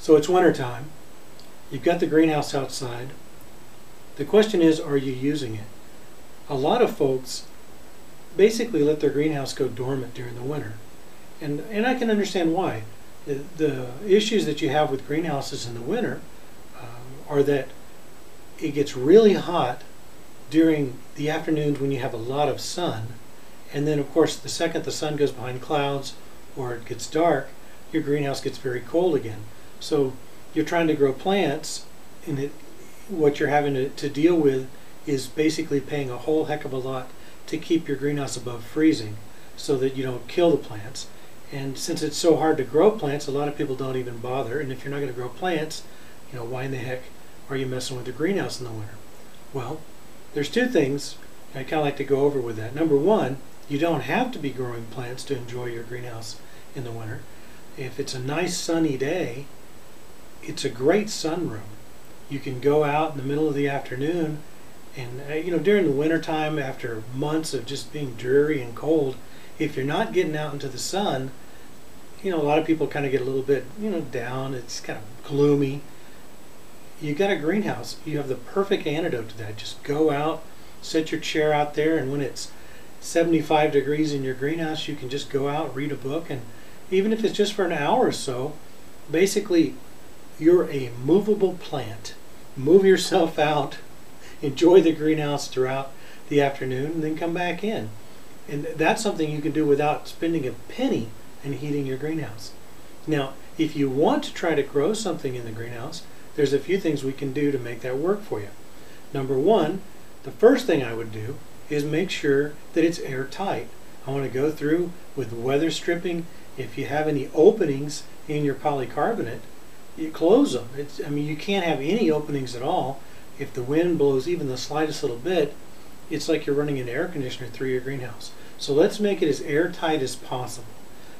So it's winter time. You've got the greenhouse outside. The question is, are you using it? A lot of folks basically let their greenhouse go dormant during the winter. And I can understand why. The issues that you have with greenhouses in the winter are that it gets really hot during the afternoons when you have a lot of sun, and then of course the second the sun goes behind clouds or it gets dark, your greenhouse gets very cold again. So you're trying to grow plants, and what you're having to deal with is basically paying a whole heck of a lot to keep your greenhouse above freezing so that you don't kill the plants. And since it's so hard to grow plants, a lot of people don't even bother. And if you're not going to grow plants, why in the heck are you messing with the greenhouse in the winter? Well, there's two things I kind of like to go over with that. Number one, you don't have to be growing plants to enjoy your greenhouse in the winter. If it's a nice sunny day, it's a great sunroom. You can go out in the middle of the afternoon, and during the winter time, after months of just being dreary and cold, if you're not getting out into the sun, a lot of people kind of get a little bit down. It's kind of gloomy. You got a greenhouse. You have the perfect antidote to that. Just go out, set your chair out there, and when it's 75 degrees in your greenhouse, you can just go out, read a book, and even if it's just for an hour or so, basically you're a movable plant. Move yourself out, enjoy the greenhouse throughout the afternoon, and then come back in. And that's something you can do without spending a penny in heating your greenhouse. Now, if you want to try to grow something in the greenhouse, there's a few things we can do to make that work for you. Number one, the first thing I would do is make sure that it's airtight. I want to go through with weather stripping. If you have any openings in your polycarbonate, you close them. You can't have any openings at all. If the wind blows even the slightest little bit, it's like you're running an air conditioner through your greenhouse. So let's make it as airtight as possible.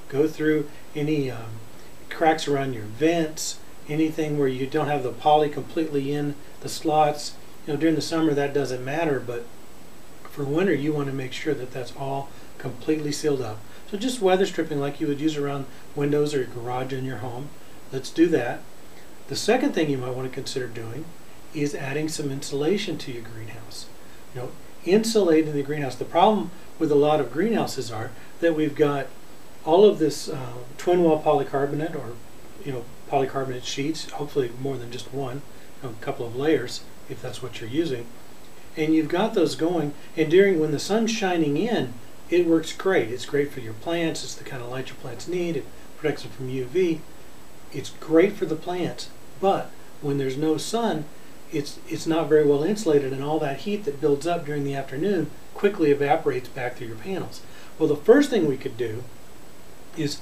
Go through any cracks around your vents, anything where you don't have the poly completely in the slots. During the summer that doesn't matter, but for winter you want to make sure that that's all completely sealed up. So just weather stripping like you would use around windows or your garage in your home. Let's do that. The second thing you might want to consider doing is adding some insulation to your greenhouse. Insulating the greenhouse. The problem with a lot of greenhouses are that we've got all of this twin wall polycarbonate, or polycarbonate sheets, hopefully more than just one, a couple of layers if that's what you're using, and you've got those going, and when the sun's shining in, it works great. It's great for your plants. It's the kind of light your plants need. It protects them from UV. It's great for the plants, but when there's no sun, it's not very well insulated, and all that heat that builds up during the afternoon quickly evaporates back through your panels. Well, the first thing we could do is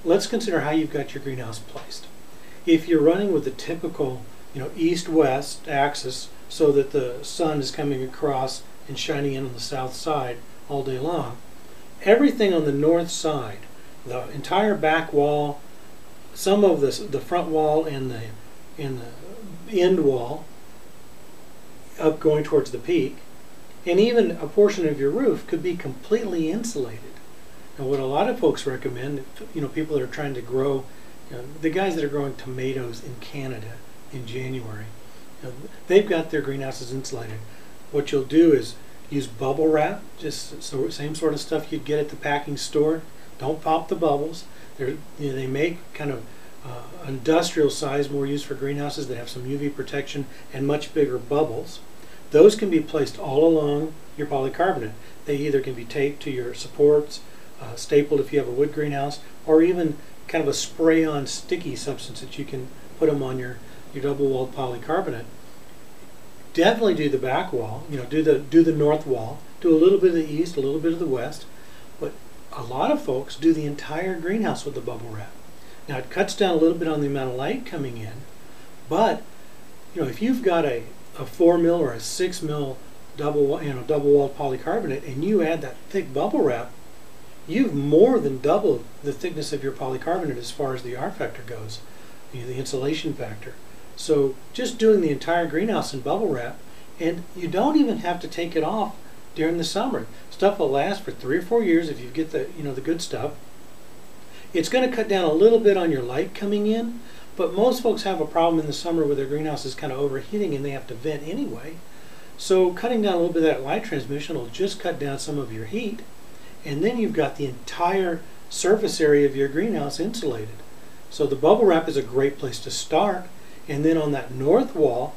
let's consider how you've got your greenhouse placed. If you're running with the typical east-west axis so that the sun is coming across and shining in on the south side all day long, everything on the north side, the entire back wall, some of the front wall and the end wall up going towards the peak, and even a portion of your roof could be completely insulated. And what a lot of folks recommend, people that are trying to grow, the guys that are growing tomatoes in Canada in January, they've got their greenhouses insulated. What you'll do is use bubble wrap, just same sort of stuff you'd get at the packing store. Don't pop the bubbles. They make kind of industrial size, more used for greenhouses that have some UV protection and much bigger bubbles. Those can be placed all along your polycarbonate. They either can be taped to your supports, stapled if you have a wood greenhouse, or even kind of a spray-on sticky substance that you can put them on your double-walled polycarbonate. Definitely do the back wall, do the north wall, do a little bit of the east, a little bit of the west, but a lot of folks do the entire greenhouse with the bubble wrap. Now it cuts down a little bit on the amount of light coming in, but if you've got a 4 mil or a 6 mil double-walled polycarbonate and you add that thick bubble wrap, you've more than doubled the thickness of your polycarbonate as far as the R factor goes, the insulation factor. So just doing the entire greenhouse in bubble wrap, and you don't even have to take it off during the summer. Stuff will last for 3 or 4 years if you get the the good stuff. It's going to cut down a little bit on your light coming in, But most folks have a problem in the summer where their greenhouse is kind of overheating and they have to vent anyway. So cutting down a little bit of that light transmission will just cut down some of your heat, and then you've got the entire surface area of your greenhouse insulated. So the bubble wrap is a great place to start, and then on that north wall,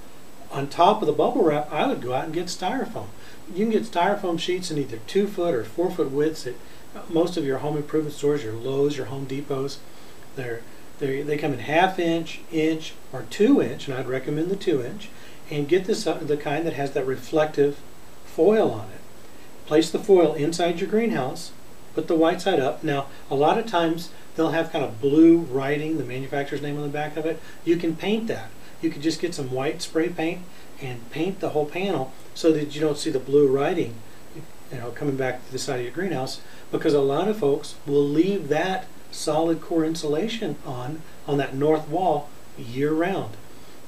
on top of the bubble wrap, I would go out and get styrofoam. You can get styrofoam sheets in either 2-foot or 4-foot widths at most of your home improvement stores, your Lowe's, your Home Depots. They come in 1/2 inch, inch, or 2-inch, and I'd recommend the 2-inch. And get this the kind that has that reflective foil on it. Place the foil inside your greenhouse, put the white side up. Now, a lot of times they'll have kind of blue writing, the manufacturer's name on the back of it. You can paint that. You can just get some white spray paint and paint the whole panel so that you don't see the blue writing, coming back to the side of your greenhouse, because a lot of folks will leave that solid core insulation on that north wall year round.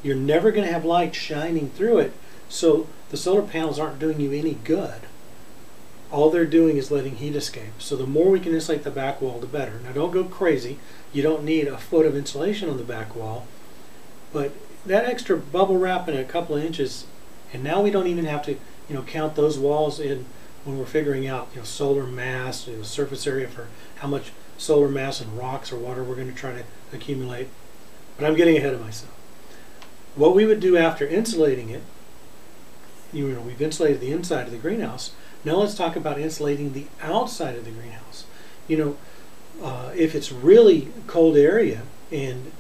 You're never going to have light shining through it, so the solar panels aren't doing you any good. All they're doing is letting heat escape. So the more we can insulate the back wall, the better. Now don't go crazy. You don't need a foot of insulation on the back wall, but that extra bubble wrap in a couple of inches, and now we don't even have to count those walls in when we're figuring out solar mass, surface area for how much solar mass and rocks or water we're going to try to accumulate. But I'm getting ahead of myself. What we would do after insulating it, we've insulated the inside of the greenhouse. Now let's talk about insulating the outside of the greenhouse. If it's really cold area and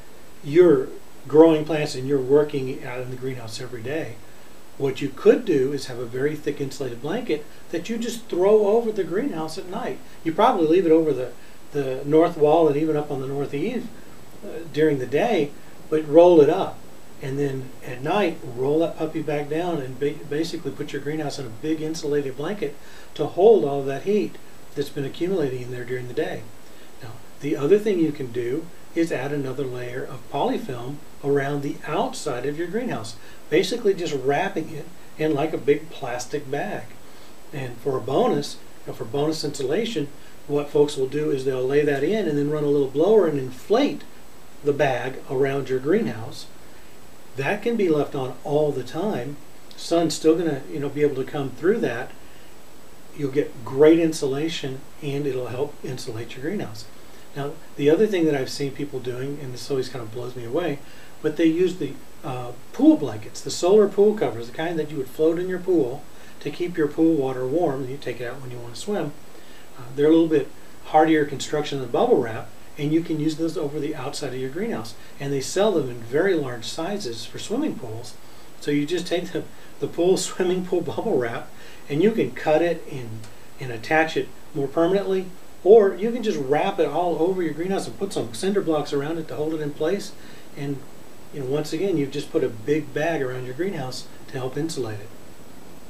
you're growing plants and you're working out in the greenhouse every day, what you could do is have a very thick insulated blanket that you just throw over the greenhouse at night. You probably leave it over the north wall and even up on the north eave during the day, but roll it up. And then at night, roll that puppy back down and basically put your greenhouse in a big insulated blanket to hold all of that heat that's been accumulating in there during the day. Now, the other thing you can do is add another layer of polyfilm around the outside of your greenhouse, basically just wrapping it in like a big plastic bag. And for a bonus, for bonus insulation, what folks will do is they'll lay that in and then run a little blower and inflate the bag around your greenhouse. That can be left on all the time. Sun's still going to be able to come through that. You'll get great insulation, and it'll help insulate your greenhouse. Now, the other thing that I've seen people doing, and this always kind of blows me away, but they use the pool blankets, the solar pool covers, the kind that you would float in your pool to keep your pool water warm, and you take it out when you want to swim. They're a little bit hardier construction than bubble wrap, and you can use those over the outside of your greenhouse. And they sell them in very large sizes for swimming pools. So you just take the pool, swimming pool bubble wrap, and you can cut it and attach it more permanently, or you can just wrap it all over your greenhouse and put some cinder blocks around it to hold it in place. And once again, you've just put a big bag around your greenhouse to help insulate it.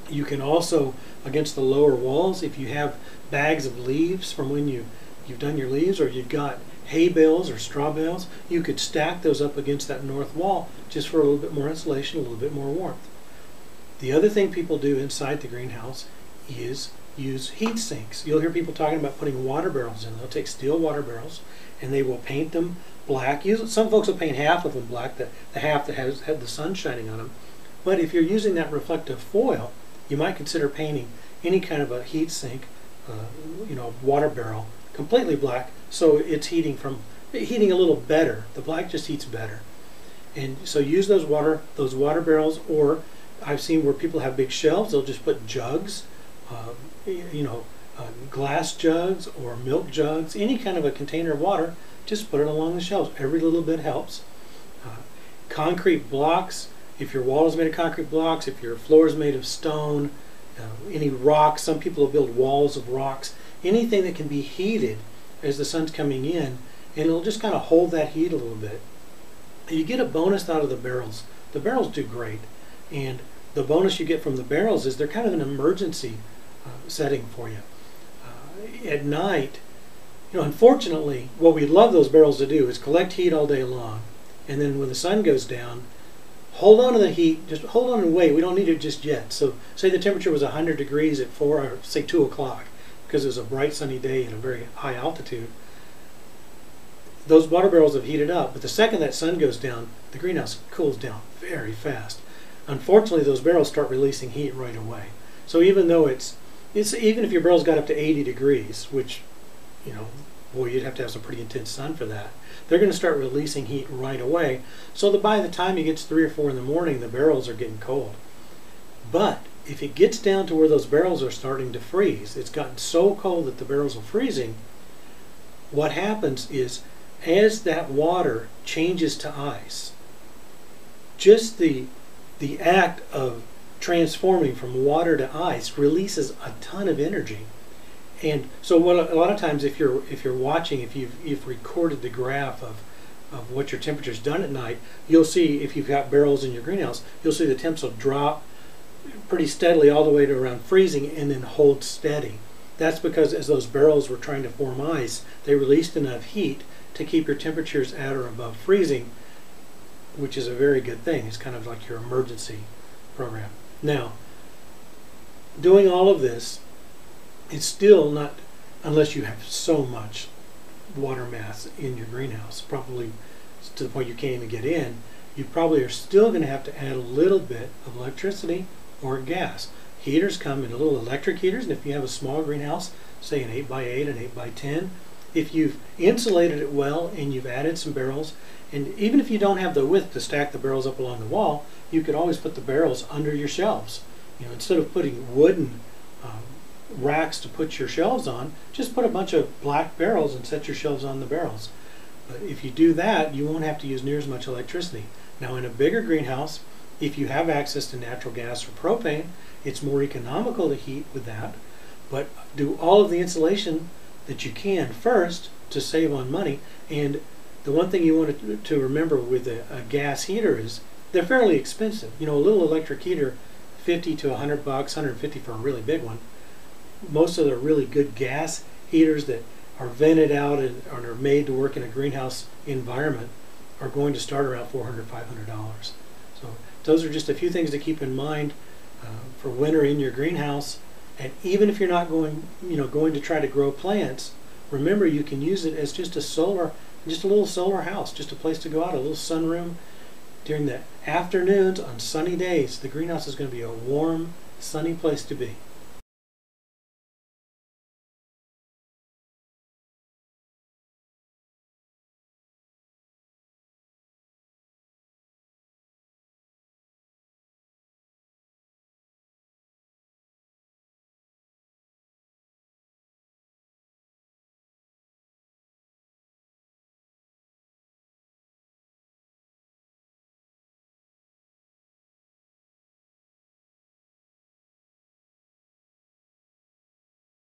You can also, against the lower walls, if you have bags of leaves from when you've done your leaves, or you've got hay bales or straw bales, you could stack those up against that north wall just for a little bit more insulation, a little bit more warmth. The other thing people do inside the greenhouse is use heat sinks. You'll hear people talking about putting water barrels in. They'll take steel water barrels and they will paint them black. Some folks will paint half of them black, the half that has the sun shining on them. But if you're using that reflective foil, you might consider painting any kind of a heat sink, water barrel, completely black, so it's heating a little better. The black just heats better. And so use those water barrels, or I've seen where people have big shelves, they'll just put jugs, glass jugs or milk jugs, any kind of a container of water, just put it along the shelves. Every little bit helps. Concrete blocks, if your wall is made of concrete blocks, if your floor is made of stone, any rocks, some people will build walls of rocks, anything that can be heated as the sun's coming in, and it'll just kind of hold that heat a little bit. You get a bonus out of the barrels. The barrels do great, and the bonus you get from the barrels is they're kind of an emergency setting for you. At night, unfortunately, what we'd love those barrels to do is collect heat all day long, and then when the sun goes down, hold on to the heat, just hold on and wait. We don't need it just yet. So say the temperature was 100 degrees at 4 or say 2 o'clock, because it was a bright sunny day and a very high altitude. those water barrels have heated up, but the second that sun goes down, the greenhouse cools down very fast. Unfortunately, those barrels start releasing heat right away. So even though it's even if your barrels got up to 80 degrees, which, you know, boy, you'd have to have some pretty intense sun for that, they're going to start releasing heat right away, so that by the time it gets 3 or 4 in the morning, the barrels are getting cold. But if it gets down to where those barrels are starting to freeze, it's gotten so cold that the barrels are freezing, what happens is, as that water changes to ice, just the act of transforming from water to ice releases a ton of energy. And so what a lot of times, if you're watching, if you've recorded the graph of what your temperature's done at night, you'll see, if you've got barrels in your greenhouse, you'll see the temps will drop pretty steadily all the way to around freezing and then hold steady. That's because as those barrels were trying to form ice, they released enough heat to keep your temperatures at or above freezing, which is a very good thing. It's kind of like your emergency program. Now, doing all of this, it's still not, unless you have so much water mass in your greenhouse, probably to the point you can't even get in, you probably are still going to have to add a little bit of electricity or gas. Heaters come in little electric heaters, and if you have a small greenhouse, say an 8x8, an 8x10, if you've insulated it well and you've added some barrels, and even if you don't have the width to stack the barrels up along the wall, you could always put the barrels under your shelves. You know, instead of putting wooden racks to put your shelves on, just put a bunch of black barrels and set your shelves on the barrels. But if you do that, you won't have to use near as much electricity. Now, in a bigger greenhouse, if you have access to natural gas or propane, it's more economical to heat with that. But do all of the insulation that you can first to save on money. And the one thing you want to remember with a gas heater is they're fairly expensive. You know, a little electric heater, 50 to 100 bucks, 150 for a really big one. Most of the really good gas heaters that are vented out and are made to work in a greenhouse environment are going to start around $400, $500. So those are just a few things to keep in mind for winter in your greenhouse. And even if you're not going to try to grow plants, remember you can use it as just a little solar house, just a place to go out, a little sunroom. During the afternoons on sunny days, the greenhouse is going to be a warm, sunny place to be.